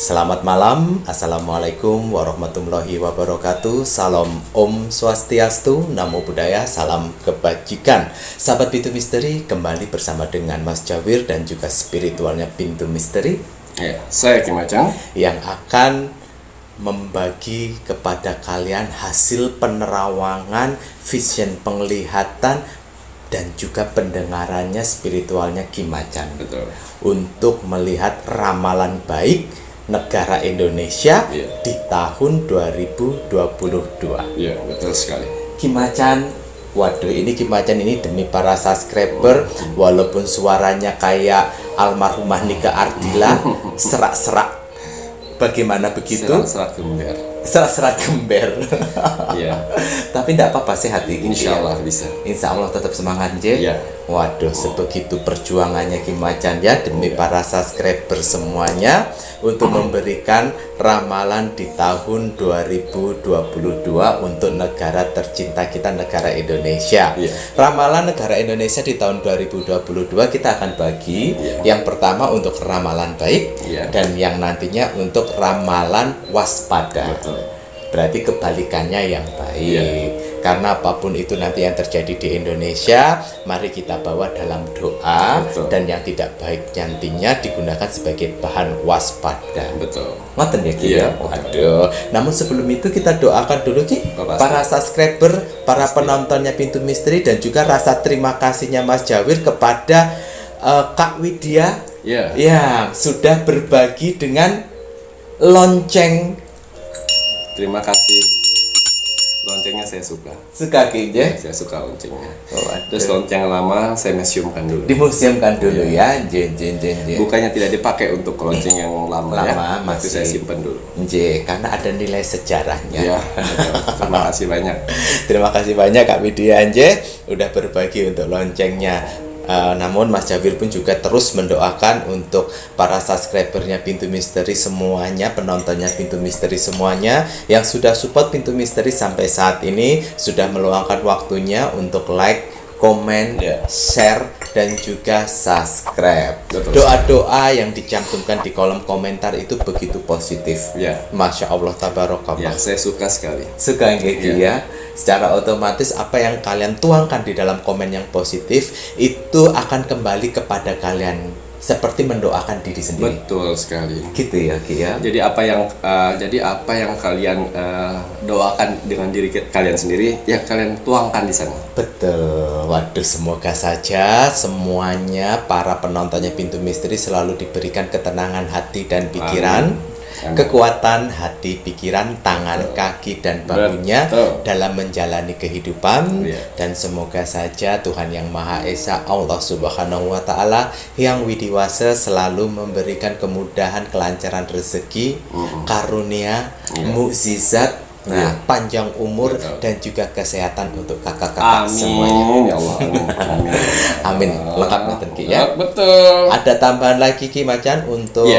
Selamat malam, Assalamualaikum warahmatullahi wabarakatuh. Salam Om Swastiastu, Namo Buddhaya, salam kebajikan. Sahabat Pintu Misteri, kembali bersama dengan Mas Jawir dan juga spiritualnya Pintu Misteri. Ya, saya Kim Acang yang akan membagi kepada kalian hasil penerawangan, vision penglihatan, dan juga pendengarannya spiritualnya Kim Acang. Betul. Untuk melihat ramalan baik negara Indonesia di tahun 2022. Iya, betul sekali. Kim Acang, waduh, ini Kim Acang ini demi para subscriber, walaupun suaranya kayak almarhumah Nika Ardila, serak-serak. Bagaimana begitu? Serak-serak gember. Serak-serak gember. Iya. Tapi tidak apa-apa, sehat gitu. Insya Allah bisa. Insya Allah tetap semangat, J. Iya. Waduh, sebegitu perjuangannya Kim Acang ya demi para subscriber semuanya untuk memberikan ramalan di tahun 2022 untuk negara tercinta kita, negara Indonesia. Iya. Ramalan negara Indonesia di tahun 2022 kita akan bagi. Yang pertama untuk ramalan baik, dan yang nantinya untuk ramalan waspada. Betul. Berarti kebalikannya yang baik. Karena apapun itu nanti yang terjadi di Indonesia, mari kita bawa dalam doa. Betul. Dan yang tidak baik nantinya digunakan sebagai bahan waspada. Betul. Ngoten ya, Ki? Iya. Waduh. Namun sebelum itu kita doakan dulu, Ki, para subscriber, para penontonnya Pintu Misteri, dan juga rasa terima kasihnya Mas Jawir kepada Kak Widya yang sudah berbagi dengan lonceng. Terima kasih. Loncengnya saya suka. Suka, Ki, ya? Saya suka loncengnya. Waduh. Terus lonceng lama saya museumkan dulu. Dimuseumkan dulu ya. Jen. Bukannya tidak dipakai untuk lonceng yang lama ya. Masih saya simpan dulu. Karena ada nilai sejarahnya. Iya. Terima kasih banyak. Terima kasih banyak Kak Widya udah berbagi untuk loncengnya. Namun Mas Jawir pun juga terus mendoakan untuk para subscribernya Pintu Misteri semuanya, penontonnya Pintu Misteri semuanya yang sudah support Pintu Misteri sampai saat ini, sudah meluangkan waktunya untuk like, komen, share, dan juga subscribe. Doa-doa yang dicantumkan di kolom komentar itu begitu positif. Masya Allah, tabarakallah. Saya suka sekali. Suka gitu ya. Secara otomatis apa yang kalian tuangkan di dalam komen yang positif itu akan kembali kepada kalian seperti mendoakan diri sendiri. Betul sekali. Gitu ya, Ki ya. Jadi apa yang kalian doakan dengan diri kalian sendiri, ya kalian tuangkan di sana. Betul. Waduh, semoga saja semuanya para penontonnya Pintu Misteri selalu diberikan ketenangan hati dan pikiran. Kekuatan hati, pikiran, tangan, kaki, dan bahunya dalam menjalani kehidupan. Dan semoga saja Tuhan Yang Maha Esa, Allah Subhanahu wa Ta'ala yang widiwasa selalu memberikan kemudahan, kelancaran rezeki, karunia, mukjizat, panjang umur, dan juga kesehatan untuk kakak-kakak semuanya. Ya Allah. Amin. Lengkap nonton, Ki ya. Betul. Ada tambahan lagi, Ki Macan, untuk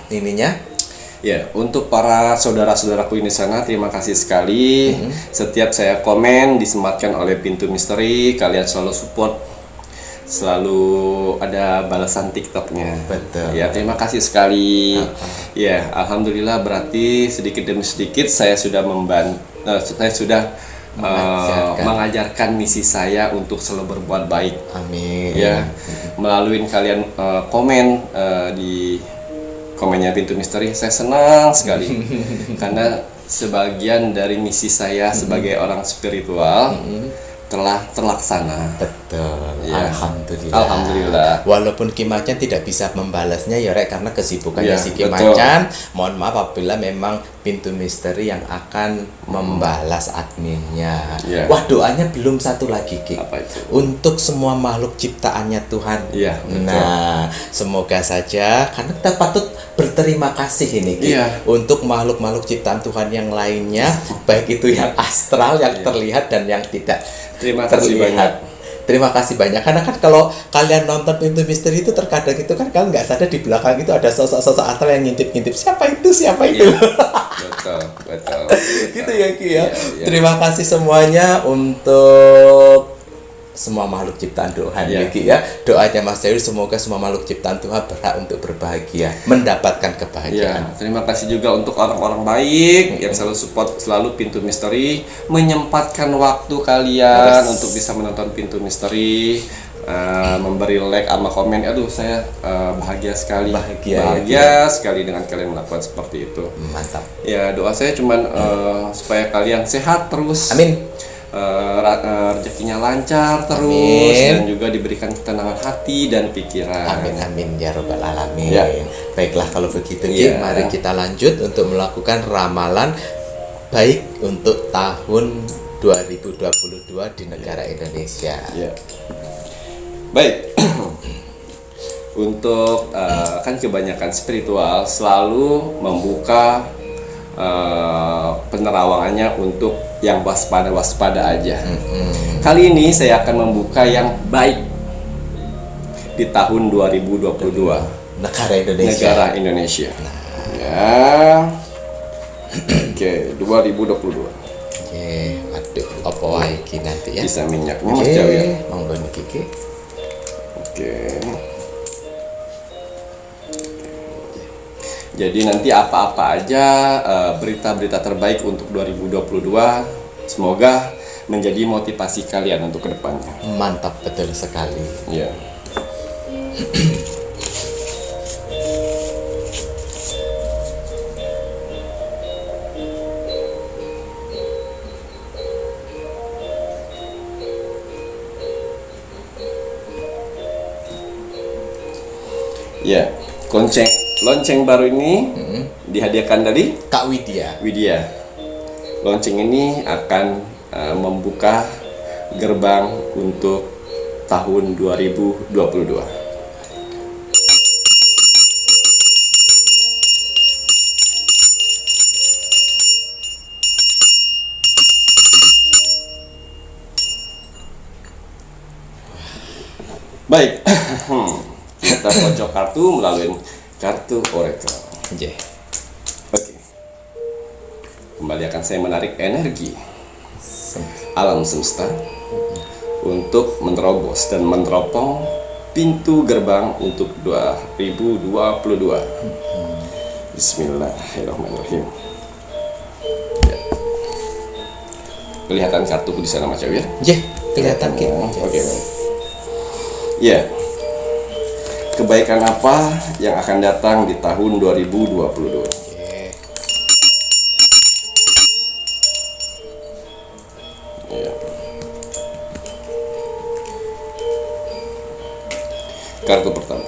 ininya. Ya, untuk para saudara-saudaraku ini sana, terima kasih sekali. Setiap saya komen disematkan oleh Pintu Misteri, kalian selalu support, selalu ada balasan TikToknya. Betul. Ya, terima kasih sekali. Ya, alhamdulillah, berarti sedikit demi sedikit saya sudah mengajarkan misi saya untuk selalu berbuat baik. Amin. Ya, melalui kalian komen di komennya Pintu Misteri, saya senang sekali karena sebagian dari misi saya sebagai orang spiritual telah terlaksana. Betul. Alhamdulillah. Walaupun Kim Acang tidak bisa membalasnya ya Rek, karena kesibukannya si Kim betul. Acang. Mohon maaf apabila memang Pintu Misteri yang akan membalas adminnya. Wah, doanya belum satu lagi, Ki. Apa itu? Untuk semua makhluk ciptaannya Tuhan. Nah, semoga saja, karena kita patut berterima kasih ini, Ki, untuk makhluk-makhluk ciptaan Tuhan yang lainnya, baik itu yang astral, yang terlihat, dan yang tidak terima kasih banyak. Terima kasih banyak. Karena kan kalau kalian nonton Pintu Misteri itu terkadang itu kan kalian nggak sadar di belakang itu ada sosok-sosok astral yang ngintip-ngintip. Siapa itu? Betul. Gitu ya, Ki ya. Terima kasih semuanya untuk semua makhluk ciptaan Tuhan Ya. Ki, ya. Doanya Mas Jawir semoga semua makhluk ciptaan Tuhan berhak untuk berbahagia, mendapatkan Ya, kebahagiaan. terima kasih juga untuk orang-orang baik yang selalu support selalu Pintu Misteri, menyempatkan waktu kalian Yes. untuk bisa menonton Pintu Misteri, memberi like sama komen. Aduh, saya bahagia sekali. Bahagia, sekali dengan kalian melakukan seperti itu. Mantap. Ya, doa saya cuman supaya kalian sehat terus. Amin. Rezekinya lancar terus, Amin. dan juga diberikan ketenangan hati dan pikiran. Amin amin ya robbal alamin. Ya. Baiklah kalau begitu Ki, Ya. mari kita lanjut untuk melakukan ramalan baik untuk tahun 2022 di negara Indonesia. Ya. Baik. Untuk kan kebanyakan spiritual selalu membuka penerawangannya untuk yang waspada aja. Kali ini saya akan membuka yang baik di tahun 2022. Negara Indonesia. Negara Indonesia. Ya. Oke, 2022. Oke, waduh, apa wae iki nanti ya. Bisa minyaknya Mas Jawir. Monggo niki Ki. Oke. Jadi nanti apa-apa aja berita-berita terbaik untuk 2022 semoga menjadi motivasi kalian untuk kedepannya. Mantap betul sekali. Ya. Ya, lonceng baru ini dihadiahkan dari Kak Widya. Widya. Lonceng ini akan membuka gerbang untuk tahun 2022. Baik, kita kocok kartu melalui kartu Oracle. Nggih. Oke. Kembali akan saya menarik energi alam semesta untuk menerobos dan meneropong pintu gerbang untuk 2022. Bismillahirrahmanirrahim. Ya. Kelihatan kartuku di sana Mas Jawir? Nggih, kelihatan Ki. Oke. Ya. Kebaikan apa yang akan datang di tahun 2022? Nggih. Ya. Kartu pertama.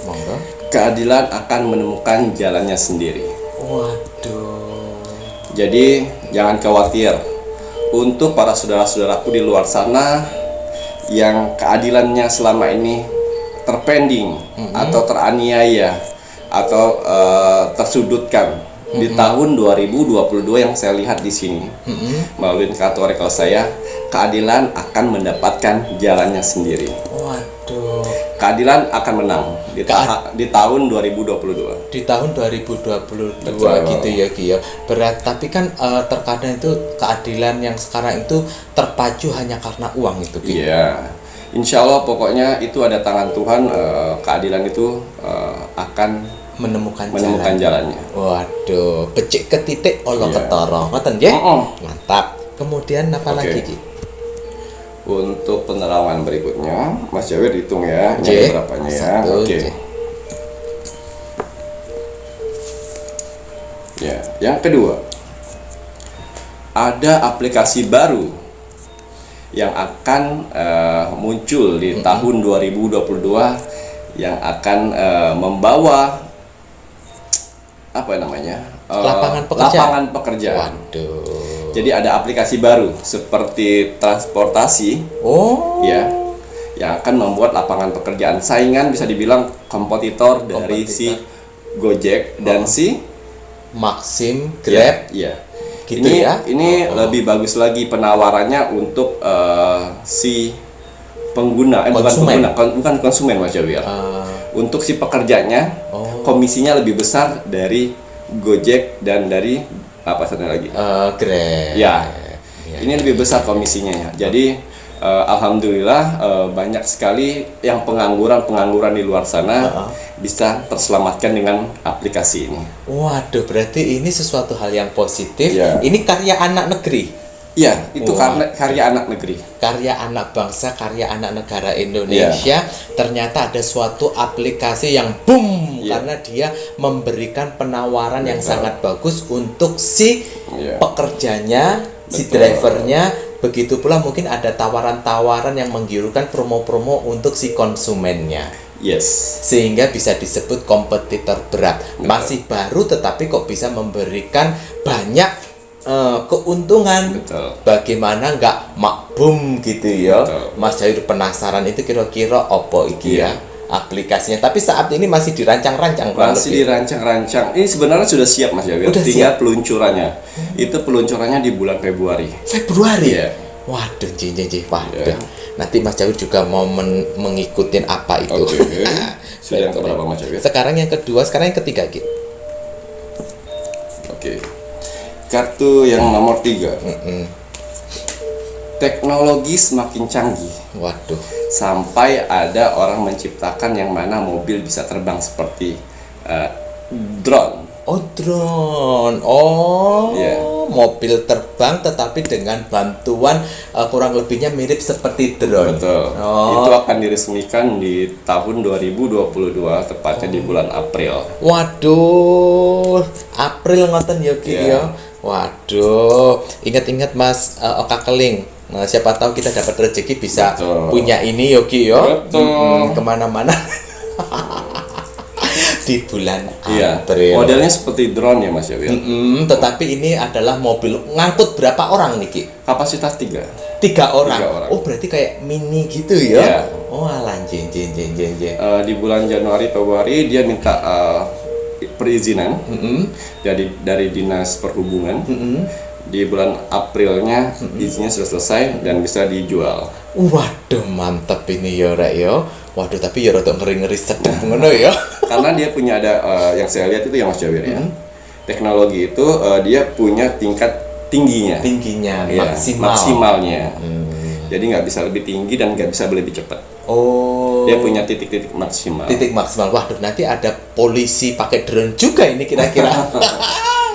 Monggo. Keadilan akan menemukan jalannya sendiri. Waduh. Jadi jangan khawatir. Untuk para saudara-saudaraku di luar sana yang keadilannya selama ini terpending atau teraniaya atau tersudutkan di tahun 2022 yang saya lihat di sini melalui kartu oracle saya, keadilan akan mendapatkan jalannya sendiri. Waduh. Keadilan akan menang di tahun 2022. Di tahun 2022 Betul. gitu ya Ki ya. Berat, tapi kan terkadang itu keadilan yang sekarang itu terpacu hanya karena uang itu Ki. Iya, insya Allah pokoknya itu ada tangan Tuhan, keadilan itu akan menemukan jalannya. Waduh, becik ke titik Allah Iya. ketara. Ngoten nggih? Mm-mm. Mantap. Kemudian apa Oke. lagi Ki? Untuk penerawangan berikutnya, Mas Jawir hitung ya, ini Oke. ada berapanya ya. Satu, Oke. oke. Ya, yang kedua, ada aplikasi baru yang akan muncul di tahun 2022 yang akan membawa apa namanya? Lapangan pekerjaan. Waduh. Jadi ada aplikasi baru seperti transportasi Oh. ya yang akan membuat lapangan pekerjaan saingan, bisa dibilang kompetitor dari si Gojek dan si Maxim, Grab. ya. Gitu ini ya? ini lebih bagus lagi penawarannya untuk si pengguna, Konsumen. bukan konsumen Mas Jawir. Untuk si pekerjanya, komisinya lebih besar dari Gojek dan dari apa satu lagi? Grab. Ya. Ya. Ini lebih besar komisinya ya. Jadi Alhamdulillah banyak sekali yang pengangguran di luar sana bisa terselamatkan dengan aplikasi ini. Waduh, berarti ini sesuatu hal yang positif. Ya. Ini karya anak negeri. Iya, itu Wah. karya anak negeri. Karya anak bangsa, karya anak negara Indonesia. Ternyata ada suatu aplikasi yang boom karena dia memberikan penawaran yang sangat bagus untuk si pekerjanya, si drivernya. Begitu pula mungkin ada tawaran-tawaran yang menggiurkan, promo-promo untuk si konsumennya. Yes. Sehingga bisa disebut kompetitor berat. Masih baru tetapi kok bisa memberikan banyak keuntungan. Betul. Bagaimana nggak makbum gitu ya. Betul. Mas Jair penasaran itu kira-kira opo iki ya aplikasinya. Tapi saat ini masih dirancang-rancang. Masih dirancang-rancang. Ini sebenarnya sudah siap Mas Jawir. Udah Tinggal siap. peluncurannya. Itu peluncurannya di bulan Februari. Februari. Iya. Waduh, waduh. Nanti Mas Jawir juga mau mengikutin apa itu. Oke. Sudah yang keberapa Mas Jawir? Sekarang yang kedua, sekarang yang ketiga gitu. Oke. Kartu yang nomor 3. Teknologi semakin canggih. Waduh. Sampai ada orang menciptakan yang mana mobil bisa terbang seperti drone. Oh, drone. Oh, Iya. mobil terbang tetapi dengan bantuan kurang lebihnya mirip seperti drone. Betul. Oh. Itu akan diresmikan di tahun 2022, tepatnya di bulan April. Waduh, April ngoten ya Ki Iya. ya. Waduh, ingat-ingat Mas Oka Keling. Nah, siapa tahu kita dapat rezeki bisa Betul. punya ini Yogi yo. Betul. Kemana-mana di bulan Iya. April. Modelnya seperti drone ya Mas Jawir. Tetapi ini adalah mobil ngangkut berapa orang nih Ki? Kapasitas 3. 3 orang. 3 orang. Oh, berarti kayak mini gitu ya? Iya. Oh, alah, jen. Di bulan Januari Februari dia minta perizinan dari Dinas Perhubungan. Di bulan Aprilnya izinnya sudah selesai dan bisa dijual. Waduh, mantep ini ya Rek ya. Waduh, tapi ya rada ngeri-ngeri sedep ngono ya. Karena dia punya ada yang saya lihat itu ya Mas Jawir ya. Teknologi itu dia punya tingkat tingginya. Tingginya Iya, maksimal. maksimalnya. Jadi nggak bisa lebih tinggi dan nggak bisa lebih cepat. Oh. Dia punya titik-titik maksimal. titik maksimal. Waduh, nanti ada polisi pakai drone juga ini kira-kira.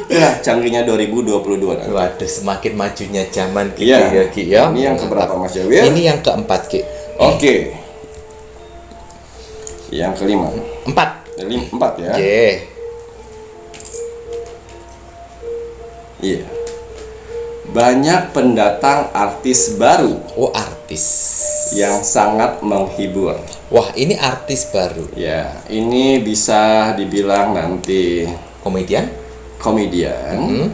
Itulah canggihnya 2022 nanti. Waduh, semakin majunya zaman gitu Iya. ya Ki ya. Ini yang keberapa Mas Jawir? Ini yang keempat Ki. Oke. Yang kelima. 4. 4 ya. Oke. Iya. Banyak pendatang artis baru Oh, artis. yang sangat menghibur. Wah, ini artis baru. Ya, ini bisa dibilang nanti Komedian? komedian,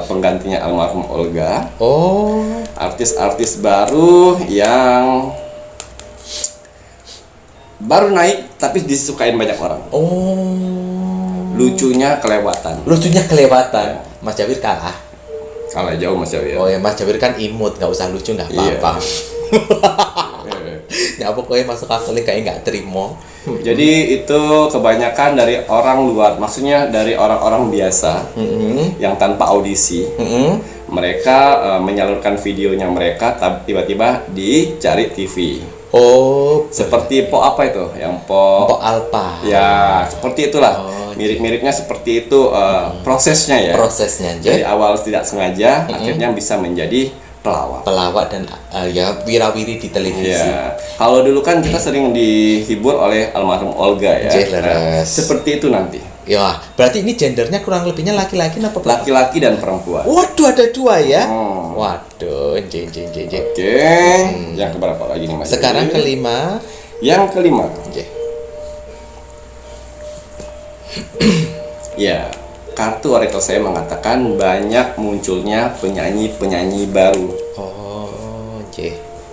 penggantinya almarhum Olga. Oh. Artis-artis baru yang baru naik tapi disukain banyak orang. Oh. Lucunya kelewatan. Lucunya kelewatan. Mas Jawir kalah. Kalah jauh Mas Jawir. Oh ya, Mas Jawir kan imut, nggak usah lucu, nggak Iya. apa-apa. Ya pokoknya masuk akal kayak nggak terima. Jadi itu kebanyakan dari orang luar, maksudnya dari orang-orang biasa yang tanpa audisi. Mereka menyalurkan videonya mereka, tiba-tiba dicari TV. Oh, Seperti Po apa itu? Yang Po. Pok Alpa. Ya, seperti itulah. Oh, Mirip-miripnya seperti itu prosesnya ya. Prosesnya Dari aja. awal tidak sengaja, akhirnya bisa menjadi pelawak. Pelawak dan ya wirawiri di televisi. Ya, kalau dulu kan kita sering dihibur oleh almarhum Olga ya. Jelas. Seperti itu nanti. Ya, berarti ini gendernya kurang lebihnya laki-laki apa perempuan? Laki-laki dan perempuan. Waduh, ada 2 ya. Hmm. Waduh, jen. Oke, yang keberapa lagi nih Mas? Sekarang Yudi? kelima. Yang kelima. Oke. Ya, kartu oracle saya mengatakan banyak munculnya penyanyi-penyanyi baru. Oh, oke.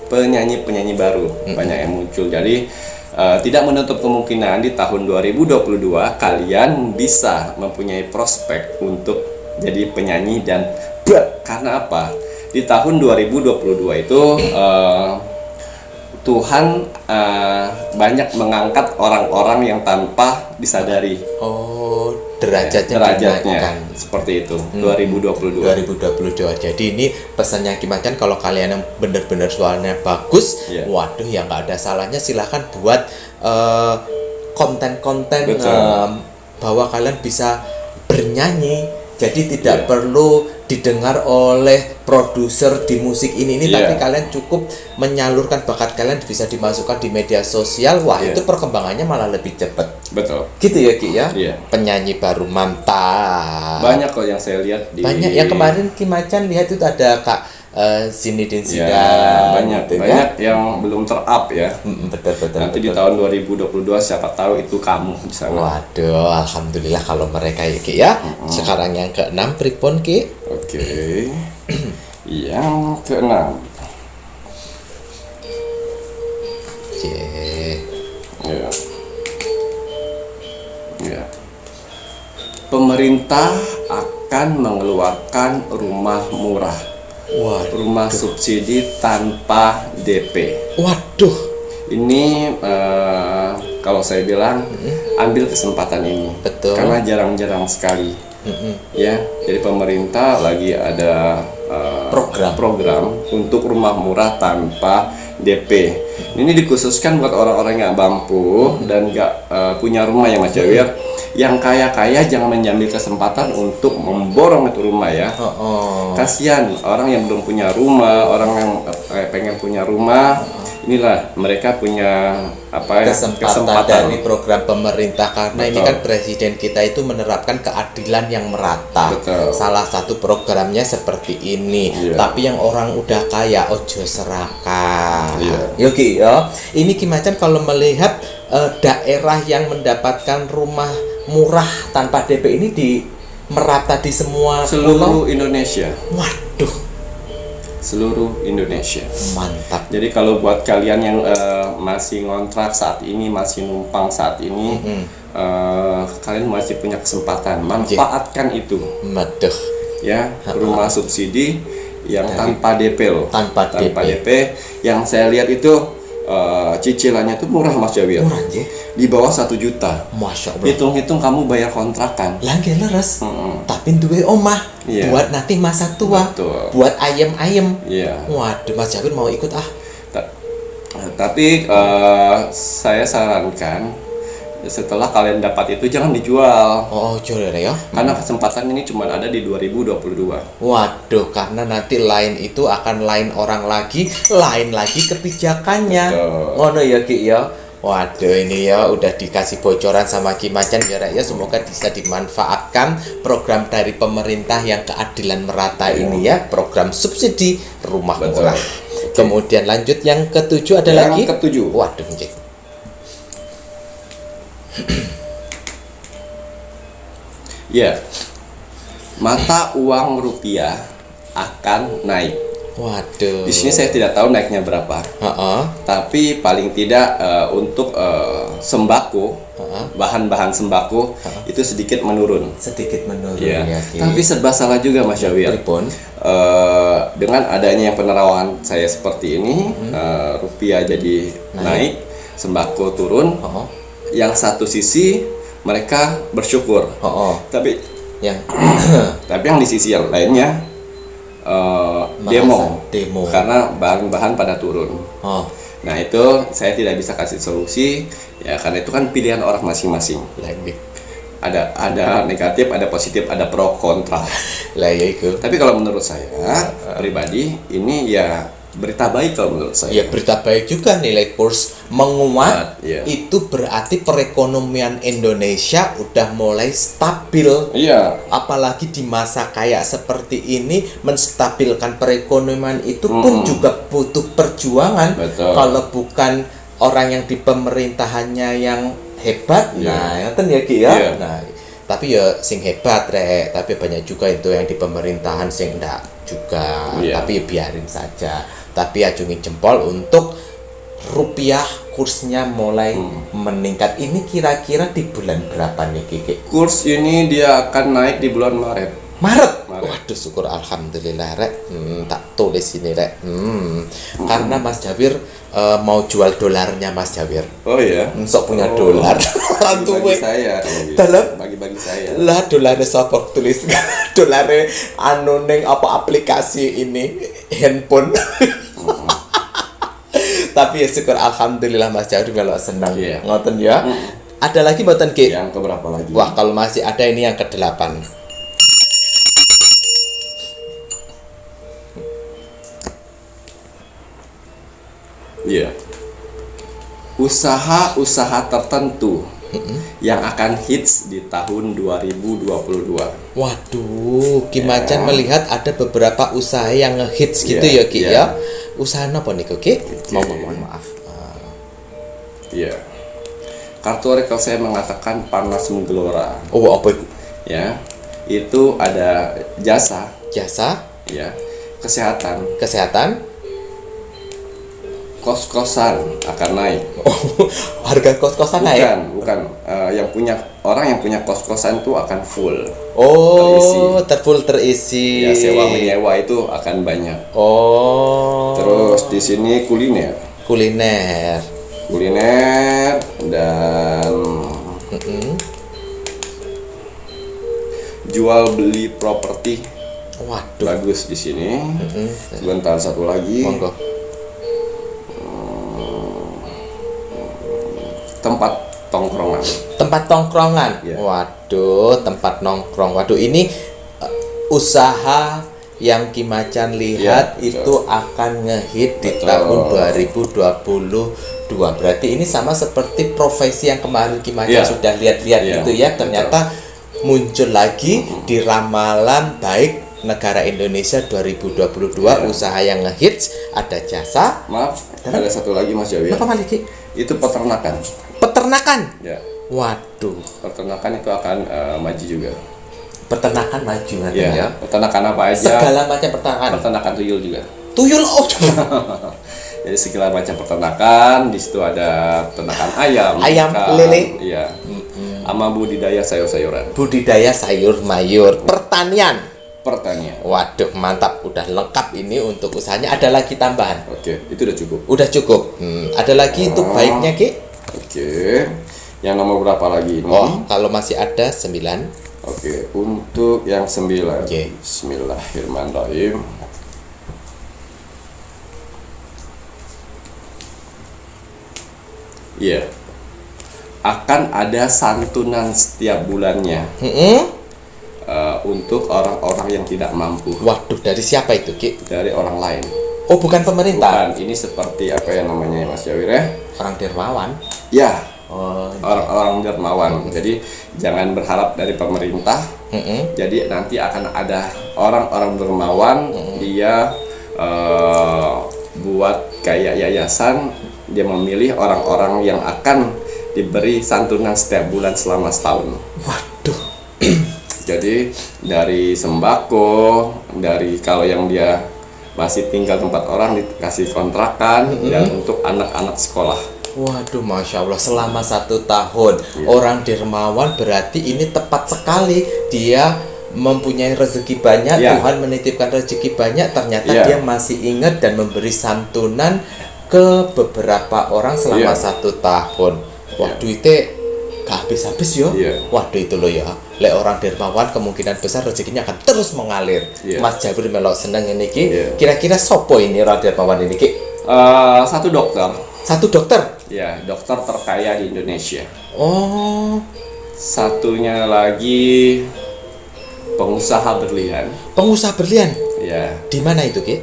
Penyanyi-penyanyi baru banyak yang muncul. Jadi tidak menutup kemungkinan di tahun 2022 kalian bisa mempunyai prospek untuk jadi penyanyi dan karena apa? Di tahun 2022 itu Tuhan banyak mengangkat orang-orang yang tanpa disadari. Oh, derajatnya dinaikkan. Seperti itu. 2022. 2022. Jadi ini pesannya Ki Macan, kalau kalian yang benar-benar suaranya bagus, waduh ya nggak ada salahnya, silahkan buat konten-konten bahwa kalian bisa bernyanyi. Jadi tidak perlu didengar oleh produser di musik ini tapi kalian cukup menyalurkan bakat kalian, bisa dimasukkan di media sosial. Wah, itu perkembangannya malah lebih cepat. Betul. Gitu ya Ki ya. Penyanyi baru mantap. Banyak kok yang saya lihat di banyak yang kemarin Ki Macan lihat itu ada Kak Zinedine Zidane. Banyak yang belum ter-up ya. Betul. Nanti di tahun 2022 siapa tahu itu kamu di sana. Waduh, alhamdulillah kalau mereka ya Ki ya. Sekarang yang ke-6 pripun Ki? Oke. Yang ke-6. Ya. Pemerintah akan mengeluarkan rumah murah. Rumah subsidi tanpa DP. Waduh. Ini kalau saya bilang ambil kesempatan ini. Betul. Karena jarang-jarang sekali. Ya, jadi pemerintah lagi ada program untuk rumah murah tanpa DP. Ini dikhususkan buat orang-orang yang mampu dan nggak punya rumah ya Mas Jawir. Yang kaya-kaya jangan mengambil kesempatan untuk memborong itu rumah ya. Kasihan orang yang belum punya rumah, orang yang pengen punya rumah. Inilah mereka punya kesempatan dari program pemerintah, karena ini kan presiden kita itu menerapkan keadilan yang merata. Salah satu programnya seperti ini. Tapi yang orang udah kaya ojo serakah. Yogi ya. Ini Ki Macan kalau melihat daerah yang mendapatkan rumah murah tanpa DP ini merata di semua seluruh Indonesia. Waduh. Seluruh Indonesia. Mantap. Jadi kalau buat kalian yang masih ngontrak saat ini, masih numpang saat ini, kalian masih punya kesempatan, manfaatkan itu. Waduh. Ya, rumah subsidi yang tanpa DP loh. Tanpa DP. Yang saya lihat itu cicilannya tuh murah Mas Jawir. Murah aja. Di bawah 1 juta. Masya Allah. Hitung-hitung kamu bayar kontrakan. Lagi leres. Tapi duwe omah. Buat nanti masa tua. Betul. Buat ayem-ayem. Waduh, Mas Jawir mau ikut ah. Tapi saya sarankan setelah kalian dapat itu jangan dijual. Jual ya. Karena kesempatan ini cuma ada di 2022. Waduh, karena nanti lain itu akan lain orang lagi, lain lagi kebijakannya. Ngono ya Ki ya. Waduh, ini ya udah dikasih bocoran sama Ki Macan ya Rek ya. Semoga bisa dimanfaatkan program dari pemerintah yang keadilan merata ini ya, program subsidi rumah murah. Kemudian lanjut yang ke-7 ada lagi. Yang ke-7. Waduh, Cik. Ya, mata uang rupiah akan naik. Waduh. Di sini saya tidak tahu naiknya berapa. Tapi paling tidak untuk sembako, bahan-bahan sembako itu sedikit menurun. Ya. Tapi serba salah juga Mas Jawir. Dengan adanya yang penerawangan saya seperti ini, rupiah jadi naik, sembako turun. Yang satu sisi mereka bersyukur. Tapi yang di sisi yang lainnya demo karena bahan-bahan pada turun. Nah itu saya tidak bisa kasih solusi ya, karena itu kan pilihan orang masing-masing. Ada negatif, ada positif, ada pro kontra. Tapi kalau menurut saya pribadi ini ya berita baik kalau menurut saya. Ya berita baik juga, nilai kurs menguat. Itu berarti perekonomian Indonesia udah mulai stabil. Apalagi di masa kayak seperti ini, menstabilkan perekonomian itu pun juga butuh perjuangan. Kalau bukan orang yang di pemerintahannya yang hebat, nah ngoten ya Ki ya. Nah, tapi ya sing hebat Rek, tapi banyak juga itu yang di pemerintahan sing enggak juga. Tapi ya biarin saja. Tapi acungin jempol untuk rupiah kursnya mulai meningkat. Ini kira-kira di bulan berapa nih Kiki? Kurs ini dia akan naik di bulan Maret. Maret. Waduh, syukur alhamdulillah Rek. tak tulis ini rek. Karena Mas Jawir mau jual dolarnya Mas Jawir. Oh iya. Sok punya dolar. Bagi saya kalau gitu. Dalam Bagi saya. lah dolarnya sopok tulis dolarnya anu ning apa aplikasi ini handphone. Tapi ya syukur alhamdulillah Mas Jawir kalau senang. Iya. Ngoten ya. Ada lagi mboten Ki? Yang keberapa lagi? Wah, kalau masih ada ini yang ke-8. Iya. Usaha-usaha tertentu yang akan hits di tahun 2022. Waduh, Ki Macan melihat ada beberapa usaha yang ngehits gitu Iya, ya Ki iya. ya. Usaha apa nih Ki? Mohon maaf. Iya. Kartu oracle saya mengatakan panas menggelora. Oh, apa itu? Ya. Itu ada jasa, Jasa, ya. Kesehatan, kesehatan. kos-kosan akan naik. Oh, harga kos-kosan naik. Bukan. Yang punya orang yang punya kos-kosan itu akan full. Oh, full terisi. Ya, sewa menyewa itu akan banyak. Oh. Terus di sini kuliner dan jual beli properti Waduh. bagus di sini. Sebentar, satu lagi. Monggo. Tempat tongkrongan. Tempat tongkrongan. Ya. Waduh, tempat nongkrong. Waduh, ini usaha yang Ki Macan lihat Ya, betul. itu akan ngehit di Betul. tahun 2022. Berarti ini sama seperti profesi yang kemarin Ki Macan Ya. sudah lihat-lihat Ya, itu ya. betul. Ternyata muncul lagi di ramalan baik negara Indonesia 2022. Ya. Usaha yang ngehits ada jasa. Maaf, ada satu lagi Mas Jawi. Apa maliki? Itu peternakan. Peternakan. Ya, Waduh, peternakan itu akan maju juga. peternakan maju nanti Ya, ya. peternakan apa aja? Segala macam peternakan. Peternakan tuyul juga. Tuyul oh. Jadi segala macam peternakan, di situ ada peternakan ayam, Ayam, ikan, lele. iya. Sama budidaya sayur-sayuran. Budidaya sayur mayur, pertanian. Pertanian. Waduh, mantap, udah lengkap ini untuk usahanya. Ada lagi tambahan? Oke, itu udah cukup. Udah cukup. Ada lagi untuk baiknya, Ki? Oke. Yang nomor berapa lagi ini? Oh, kalau masih ada 9. Oke, untuk yang 9. Oke. Bismillahirrahmanirrahim. Iya. Akan ada santunan setiap bulannya untuk orang-orang yang tidak mampu. Waduh, dari siapa itu, Ki? Dari orang lain. Oh, bukan pemerintah. Bukan, ini seperti apa yang namanya Mas Jawir ya? Orang dermawan. Ya, Oh, orang-orang dermawan. Jadi jangan berharap dari pemerintah. Jadi nanti akan ada orang-orang dermawan, dia buat kayak yayasan, dia memilih orang-orang yang akan diberi santunan setiap bulan selama setahun. waduh. Jadi dari sembako, dari kalau yang dia masih tinggal tempat orang dikasih kontrakan, dan untuk anak-anak sekolah. Waduh, Masya Allah, selama 1 tahun orang dermawan berarti ini tepat sekali. Dia mempunyai rezeki banyak, Ya. Tuhan menitipkan rezeki banyak. Ternyata Ya. dia masih ingat dan memberi santunan ke beberapa orang selama Ya. 1 tahun. Waduh, itu gak habis-habis yo. Ya. Waduh, itu loh ya. Lek orang dermawan kemungkinan besar rezekinya akan terus mengalir. Ya. Mas Jabir melok seneng ini Ki. Ya. Kira-kira sopo ini orang dermawan ini Ki? Satu dokter. Satu dokter. Ya, dokter terkaya di Indonesia. Oh, Satunya lagi pengusaha berlian. pengusaha berlian. Ya, Di mana itu, Ki?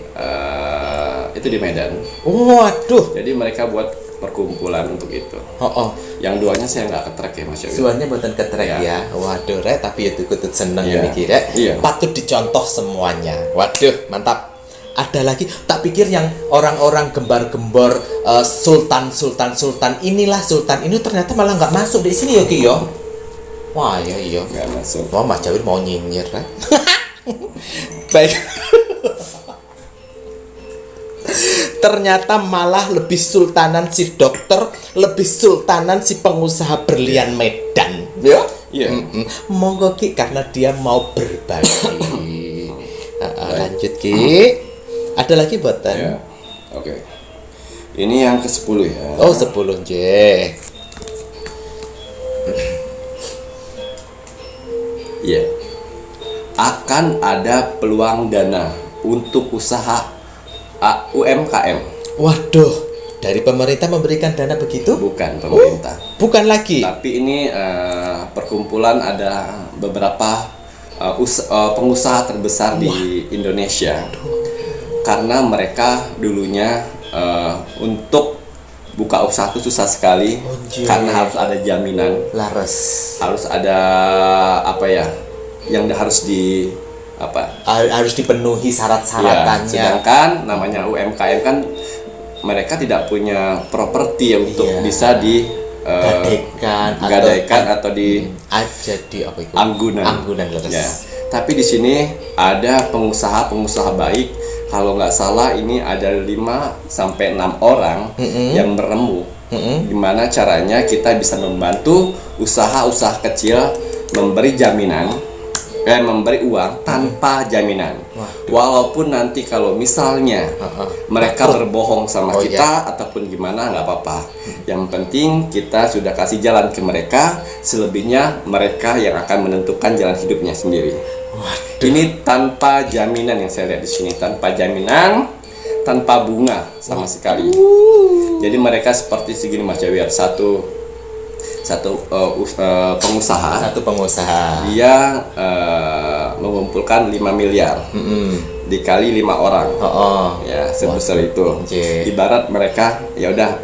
itu di Medan. Waduh. Jadi mereka buat perkumpulan untuk itu. Oh. Yang duanya saya nggak ketrek ya Mas Yawi. Suaranya buatan ketrek Ya. ya. Waduh, Rek, tapi itu kutut seneng Iya. ini Ki, Rek. Iya. Patut dicontoh semuanya. Waduh, mantap. Ada lagi, tak pikir yang orang-orang gembar-gembor sultan inilah sultan ini ternyata malah nggak masuk di sini ya Ki yo. Wah, iya. Nggak masuk. Wah, Mas Jawir mau nyinyir, Rek. Baik. Ternyata malah lebih sultanan si dokter, lebih sultanan si pengusaha berlian Medan. Ya? Iya. Monggo Ki, karena dia mau berbagi. Lanjut Ki. Ada lagi buatan? Ya. Oke. Ini yang ke-10 ya. Oh, 10 J. Iya. Akan ada peluang dana untuk usaha UMKM. Waduh, dari pemerintah memberikan dana begitu? Bukan pemerintah. Bukan lagi. Tapi ini perkumpulan ada beberapa pengusaha terbesar di Indonesia. Karena mereka dulunya untuk buka usaha itu susah sekali, karena harus ada jaminan, Laras. harus ada apa ya, yang harus harus dipenuhi ya, syarat-syaratannya. sedangkan namanya UMKM kan mereka tidak punya properti yang untuk bisa gadaikan atau di jadi apa itu? anggunan Laras. ya. Tapi di sini ada pengusaha baik. Kalau nggak salah ini ada 5-6 orang yang berembuk. Gimana caranya kita bisa membantu usaha-usaha kecil memberi jaminan, memberi uang tanpa jaminan. Walaupun nanti kalau misalnya mereka berbohong sama kita ataupun gimana, nggak apa-apa. Yang penting kita sudah kasih jalan ke mereka. Selebihnya mereka yang akan menentukan jalan hidupnya sendiri. Ini tanpa jaminan yang saya lihat di sini, tanpa jaminan, tanpa bunga sama sekali. Jadi mereka seperti segini Mas Jawir, satu pengusaha. Satu pengusaha. Dia mengumpulkan 5 miliar dikali 5 orang. Ya sebesar itu. Ibarat mereka ya udah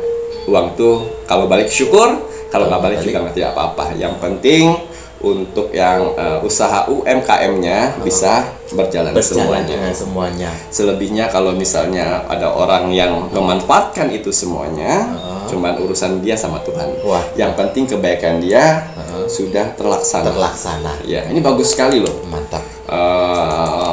uang tuh kalau balik syukur, kalau nggak balik juga tidak apa-apa. Yang penting untuk yang usaha UMKM-nya bisa berjalan semuanya. Selebihnya kalau misalnya ada orang yang memanfaatkan itu semuanya, cuman urusan dia sama Tuhan. Yang penting kebaikan dia sudah terlaksana. Ya, ini bagus sekali loh. Mantap.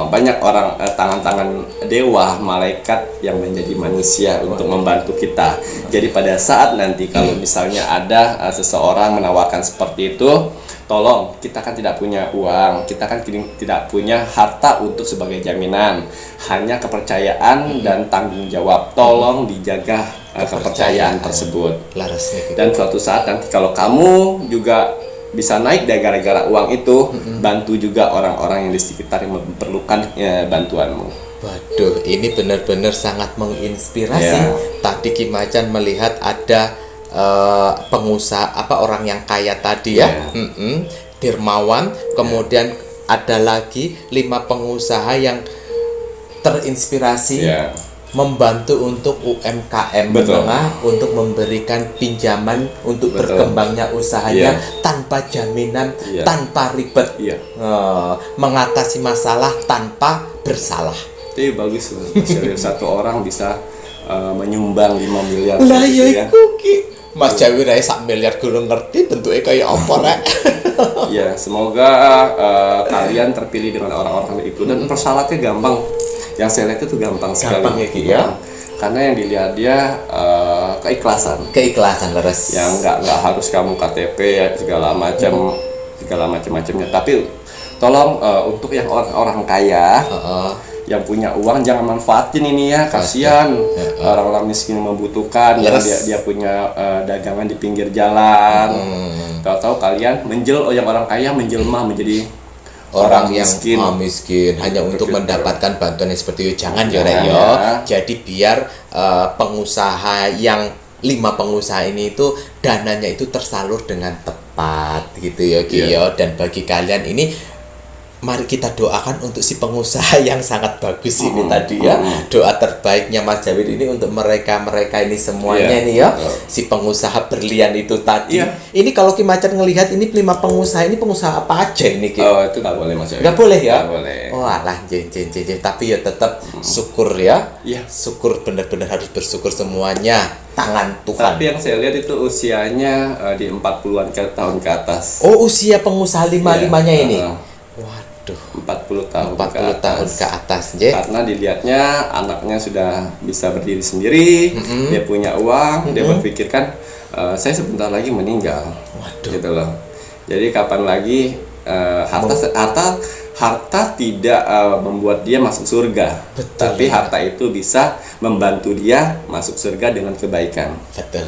Banyak orang tangan-tangan dewa, malaikat yang menjadi manusia untuk membantu kita. Jadi pada saat nanti kalau misalnya ada seseorang menawarkan seperti itu, tolong, kita kan tidak punya uang, kita kan tidak punya harta untuk sebagai jaminan, hanya kepercayaan dan tanggung jawab. Tolong dijaga kepercayaan tersebut. Dan suatu saat nanti kalau kamu juga bisa naik dari gara-gara uang itu, bantu juga orang-orang yang di sekitar yang memerlukan bantuanmu. Waduh, ini benar-benar sangat menginspirasi. Tadi Ki Macan melihat ada pengusaha orang yang kaya tadi dermawan, kemudian ada lagi 5 pengusaha yang terinspirasi membantu untuk UMKM menengah untuk memberikan pinjaman untuk berkembangnya usahanya tanpa jaminan, tanpa ribet, mengatasi masalah tanpa bersalah. Itu bagus loh. Satu orang bisa menyumbang 5 miliar. Lah ya Ki. Mas Jawir ae sak miliar gurung ngerti bentuknya kayak apa rek. Ya, semoga kalian terpilih dengan orang-orang itu dan persyaratannya gampang. Yang saya lihat itu gampang sekali. Gampang ya Ki ya. Karena yang dilihat dia keikhlasan. Keikhlasan leres. Yang nggak harus kamu KTP ya segala macamnya. Tapi tolong untuk yang orang-orang kaya yang punya uang jangan manfaatin ini ya, kasihan orang-orang miskin yang membutuhkan. Dia punya dagangan di pinggir jalan. Tahu-tahu kalian yang orang kaya menjelma menjadi orang yang miskin hanya untuk mendapatkan bantuan yang seperti itu. Jangan ya Rek yo. Jadi biar pengusaha yang 5 pengusaha ini itu dananya itu tersalur dengan tepat gitu ya Ki yo. Dan bagi kalian ini mari kita doakan untuk si pengusaha yang sangat bagus ini tadi ya. Doa terbaiknya Mas Jawir ini untuk mereka ini semuanya nih ya. Si pengusaha berlian itu tadi. Ini kalau Ki Macan ngelihat ini 5 pengusaha ini pengusaha apa aja ini Ki? Oh, itu nggak boleh Mas Jawir. Nggak boleh ya? Nggak boleh. Oh alah tapi ya tetap syukur ya. Syukur, benar-benar harus bersyukur semuanya. Tangan Tuhan. Tapi yang saya lihat itu usianya di 40-an tahun ke atas. Oh, usia pengusaha 5-5-nya ini. 40 tahun ke atas. Karena dilihatnya anaknya sudah bisa berdiri sendiri, dia punya uang, dia berpikirkan saya sebentar lagi meninggal. Gitu loh. Jadi kapan lagi harta tidak membuat dia masuk surga, Betul. tapi harta itu bisa membantu dia masuk surga dengan kebaikan. Betul.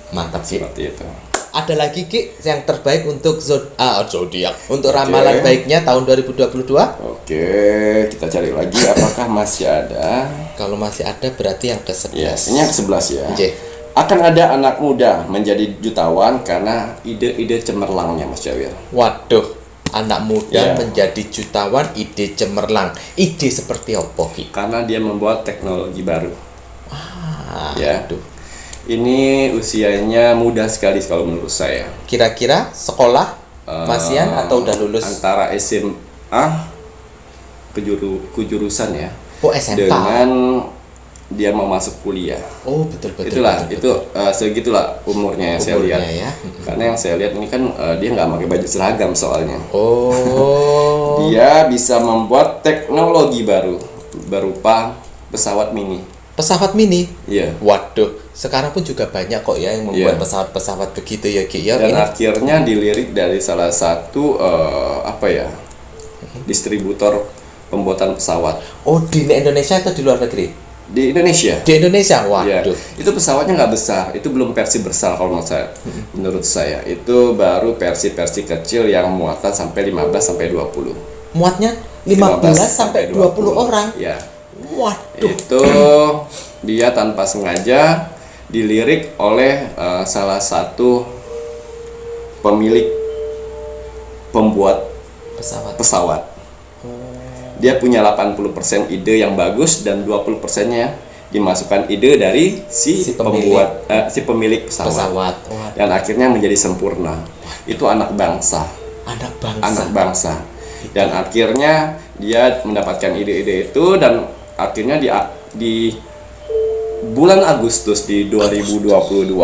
Mantap Ki. Seperti itu. Ada lagi Ki yang terbaik untuk zodiak, untuk ramalan baiknya tahun 2022? Oke, kita cari lagi apakah masih ada. Kalau masih ada berarti yang ke-11. Yes, ini yang ke-11 ya. Oke. Akan ada anak muda menjadi jutawan karena ide-ide cemerlangnya, Mas Jawir. Waduh, anak muda Ya. menjadi jutawan, ide cemerlang. Ide seperti apa Ki? Karena dia membuat teknologi baru. Ya. Aduh. Ini usianya muda sekali kalau menurut saya. Kira-kira sekolah masian atau udah lulus? Antara SMA kejurusan ya. Oh, SMA. Dengan dia mau masuk kuliah. Oh, betul betul. Itulah, betul, itu segitulah umurnya yang saya Umurnya lihat. ya. Karena yang saya lihat ini kan dia nggak pakai baju seragam soalnya. Oh. Dia bisa membuat teknologi baru berupa pesawat mini. Pesawat mini. Iya. Waduh, sekarang pun juga banyak kok ya yang membuat Iya. pesawat-pesawat begitu ya Ki ya. Dan Ini akhirnya dilirik dari salah satu distributor pembuatan pesawat oh, di Indonesia atau di luar negeri? di Indonesia. Di Indonesia. Ya, Waduh. itu pesawatnya nggak besar, itu belum versi besar kalau menurut saya. Itu baru versi-versi kecil yang muatan sampai 15 sampai 20. Muatnya 15 sampai 20 orang. Ya. Waduh. Itu dia tanpa sengaja dilirik oleh salah satu pemilik pembuat pesawat. Dia punya 80% ide yang bagus dan 20%-nya dimasukkan ide dari si pemilik pesawat. Waduh. Dan akhirnya menjadi sempurna. Itu anak bangsa. Anak bangsa. Dan akhirnya dia mendapatkan ide-ide itu dan akhirnya di bulan Agustus di 2022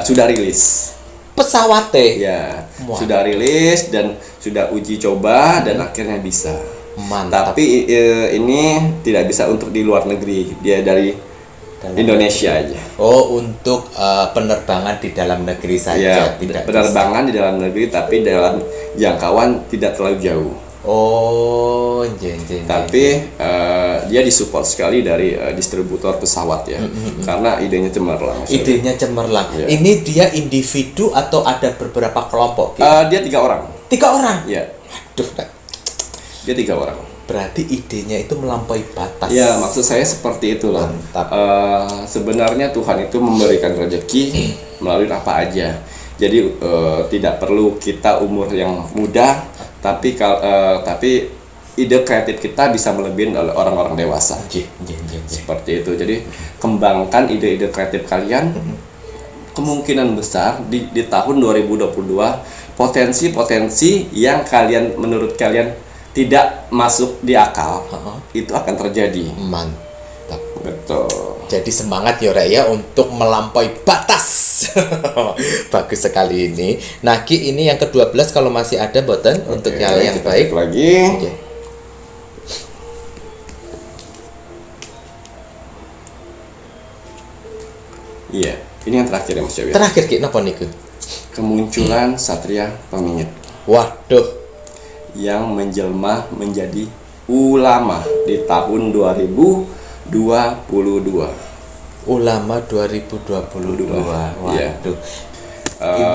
sudah rilis. Pesawatnya. Ya, Wah. sudah rilis dan sudah uji coba dan akhirnya bisa. Mantap. Tapi ini tidak bisa untuk di luar negeri. Dia dari Indonesia aja. Oh, untuk penerbangan di dalam negeri saja, Ya, tidak penerbangan di dalam negeri tapi dalam jangkauan tidak terlalu jauh. Oh, Tapi dia disupport sekali dari distributor pesawat ya, karena idenya cemerlang. idenya cemerlang. Ya. Ini dia individu atau ada beberapa kelompok? Ki? Dia 3 orang. 3 orang. Ya, Duh, dia 3 orang. berarti idenya itu melampaui batas. Ya, maksud saya seperti itulah. Mantap. Sebenarnya Tuhan itu memberikan rezeki melalui apa aja. Jadi tidak perlu kita umur yang muda, tapi ide kreatif kita bisa melebihi oleh orang-orang dewasa. Seperti itu. Jadi kembangkan ide-ide kreatif kalian. Kemungkinan besar di tahun 2022 potensi-potensi yang menurut kalian tidak masuk di akal itu akan terjadi. Mantap. Betul. Jadi semangat ya Rek ya untuk melampaui batas. Bagus sekali ini. Nah Ki, ini yang ke-12 kalau masih ada boten untuk Oke, yang kita baik. cek lagi. Oke. Iya, ini yang terakhir ya Mas Jawir. Terakhir Ki, napa niku? Kemunculan Satria Pemingit Waduh, yang menjelma menjadi ulama di tahun 2022. ulama 2022. Iya. Waduh. Ini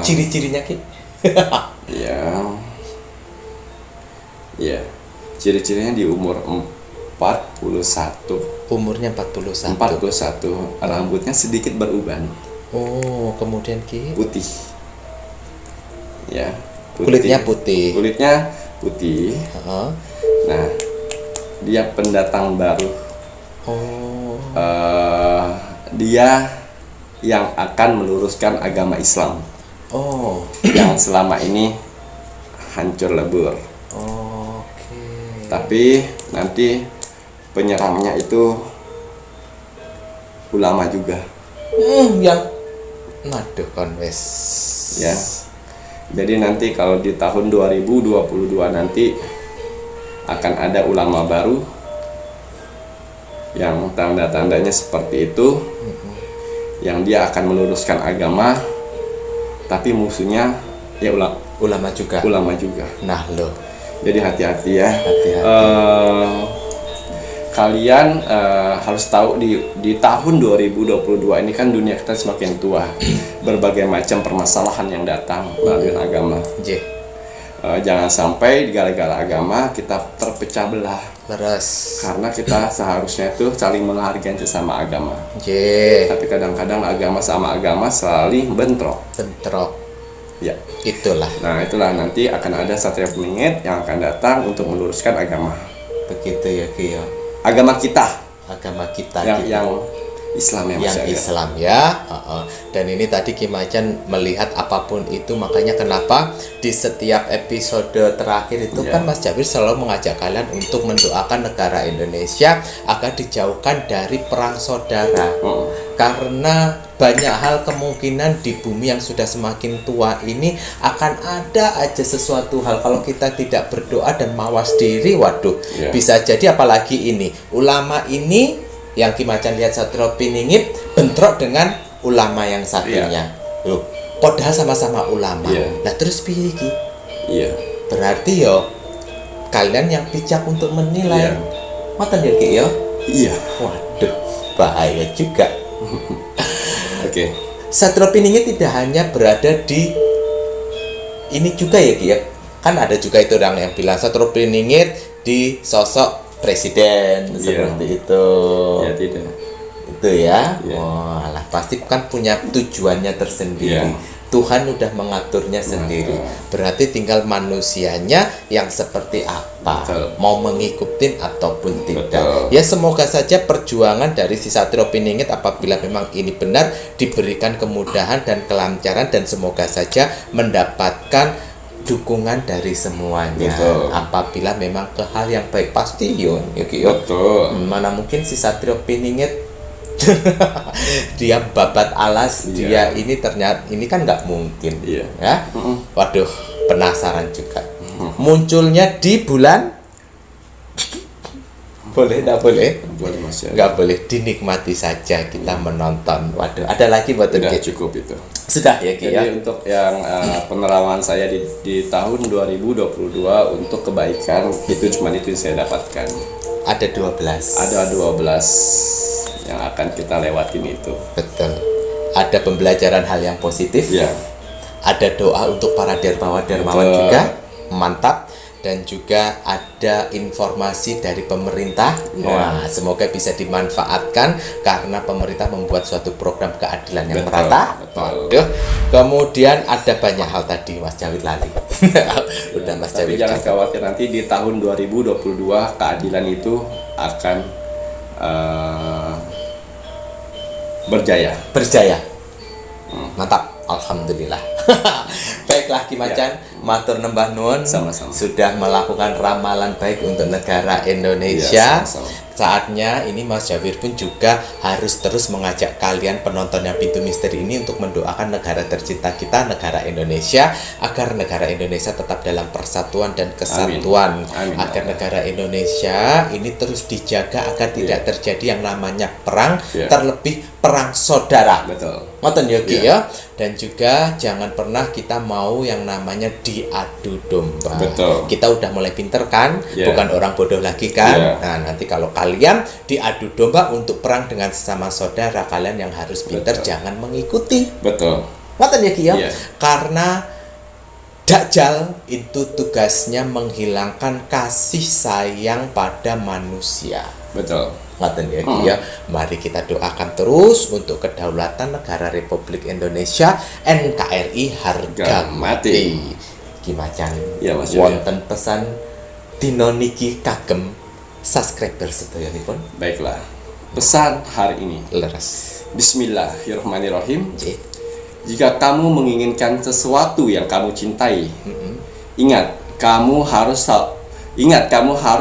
ciri-cirinya Ki? Ya, ciri-cirinya di umur 41. Umurnya 41. Rambutnya sedikit beruban, Oh, kemudian Ki? putih. Ya, Kulitnya putih. Kulitnya putih. Heeh. Nah, dia pendatang baru. Oh, Dia yang akan meluruskan agama Islam oh, yang selama ini hancur lebur. oke. Tapi nanti penyerangnya itu ulama juga. Yang naduh kon wes. Ya. Jadi nanti kalau di tahun 2022 nanti akan ada ulama baru yang tanda-tandanya seperti itu, yang dia akan meluruskan agama, tapi musuhnya Ya Ulama juga. ulama juga. Nah loh, Jadi hati-hati ya. Hati-hati. Kalian harus tahu di tahun 2022 ini kan dunia kita semakin tua. Berbagai macam permasalahan yang datang melalui agama. J. Jangan sampai gara-gara agama kita terpecah belah. Leres. Karena kita seharusnya itu saling menghargai sesama agama. J. Tapi kadang-kadang agama sama agama saling bentrok. Bentrok. Ya. Itulah. Nah, itulah nanti akan ada Satria Peningit yang akan datang untuk meluruskan agama. Begitu ya Ki ya. Agama kita Agama kita yang gitu. yang Islam ya Mas Yang ya. Islam ya. Dan ini tadi Ki Macan melihat apapun itu, makanya kenapa di setiap episode terakhir itu Ya. kan Mas Jawir selalu mengajak kalian untuk mendoakan negara Indonesia agar dijauhkan dari perang saudara. Karena banyak hal kemungkinan di bumi yang sudah semakin tua ini akan ada aja sesuatu hal kalau kita tidak berdoa dan mawas diri, waduh, Ya. bisa jadi apalagi ini ulama ini yang Ki Macan lihat Satrio Piningit bentrok dengan ulama yang satunya. Loh, padahal sama-sama ulama. Iya. Nah, terus piye iki? Iya. Berarti yo kalian yang bijak untuk menilai. Iya. Ngoten ya Ki yo? Iya. Waduh, bahaya juga. Oke. Satrio Piningit tidak hanya berada di ini juga ya Ki ya. Kan ada juga itu orang yang bilang Satrio Piningit di sosok presiden seperti itu. Ya tidak. Itu ya. Iya. Wah, lah pasti kan punya tujuannya tersendiri. Iya. Tuhan udah mengaturnya sendiri. Berarti tinggal manusianya yang seperti apa. Betul. Mau mengikuti ataupun tidak. Betul. Ya semoga saja perjuangan dari si Satrio Piningit apabila memang ini benar diberikan kemudahan dan kelancaran dan semoga saja mendapatkan dukungan dari semuanya. Betul. Apabila memang ke hal yang baik pasti yo. Betul. Mana mungkin si Satrio Piningit dia babat alas, Iya. dia ini ternyata ini kan nggak mungkin. Iya. Ya. Waduh, penasaran juga. Munculnya di bulan boleh nggak boleh? Boleh Mas ya. Nggak boleh, dinikmati saja kita menonton. Waduh, ada lagi buat Sudah Ki? cukup itu. Sudah ya Ki ya. Jadi untuk yang penerawangan saya di tahun 2022 untuk kebaikan itu cuma itu yang saya dapatkan. Ada 12. Ada 12 yang akan kita lewatin itu. Betul. Ada pembelajaran hal yang positif. Ya. Ada doa untuk para dermawan-dermawan Betul. juga. Mantap. Dan juga ada informasi dari pemerintah. Ya. Wah, semoga bisa dimanfaatkan karena pemerintah membuat suatu program keadilan yang Betul, merata. betul. Waduh. Kemudian ada banyak hal tadi Mas Jawid lali. Udah Mas Tapi Jawid. jangan khawatir, nanti di tahun 2022 keadilan itu akan berjaya. Berjaya. Mantap. Alhamdulillah. Baiklah Ki Macan, matur nembah nuwun Sama-sama. sudah melakukan ramalan baik untuk negara Indonesia. Iya, sama-sama. Saatnya ini Mas Jawir pun juga harus terus mengajak kalian penonton yang Pintu Misteri ini untuk mendoakan negara tercinta kita, negara Indonesia, agar negara Indonesia tetap dalam persatuan dan kesatuan. Amin. Agar negara Indonesia ini terus dijaga agar tidak terjadi yang namanya perang, Iya. terlebih perang saudara. Betul. Ngoten ya Ki Iya. ya. Dan juga jangan pernah kita mau yang namanya diadu domba. Betul. Kita udah mulai pinter kan, Iya. bukan orang bodoh lagi kan. Iya. Nah, nanti kalau kalian diadu domba untuk perang dengan sesama saudara, kalian yang harus pinter Betul. jangan mengikuti. Betul. Ngoten ya Ki ya. Iya. Karena Dajjal itu tugasnya menghilangkan kasih sayang pada manusia. Betul. Ngaten ya Ki ya. Mari kita doakan terus untuk kedaulatan negara Republik Indonesia NKRI harga mati. Ki Macan. Ya, Mas Wonten pesan dino niki kagem subscriber sedoyonipun. Baiklah. Pesan hari ini. Leres. Bismillahirrahmanirrahim. Nggih. Jika kamu menginginkan sesuatu yang kamu cintai, ingat kamu harus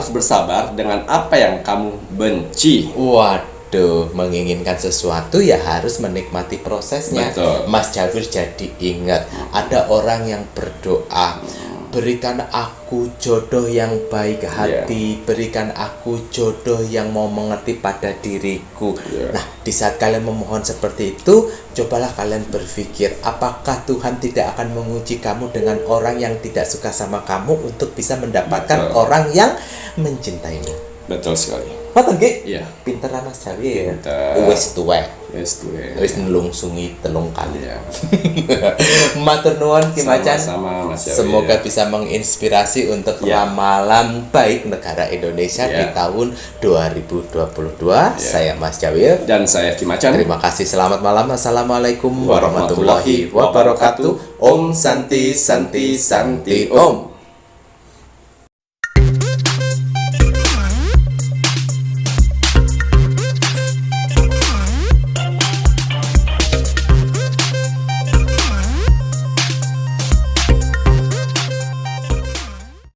bersabar dengan apa yang kamu benci. Waduh, menginginkan sesuatu ya harus menikmati prosesnya. Betul. Mas Jawir jadi ingat ada orang yang berdoa, Berikan aku jodoh yang baik hati, berikan aku jodoh yang mau mengerti pada diriku. Nah, di saat kalian memohon seperti itu, cobalah kalian berpikir, apakah Tuhan tidak akan menguji kamu dengan orang yang tidak suka sama kamu untuk bisa mendapatkan orang yang mencintaimu. Betul sekali. Mata nggih? Iya. Pinter Mas Jawi ya. Pinter. Wis tuwek. Wis nelungsungi telung kali. Iya. Matur nuwun Ki Macan. Sama-sama Mas Jawi. Semoga bisa menginspirasi untuk ramalan baik negara Indonesia di tahun 2022. Saya Mas Jawi dan saya Ki Macan. Terima kasih. Selamat malam. Assalamualaikum warahmatullahi wabarakatuh. Om Santi Santi Santi Om.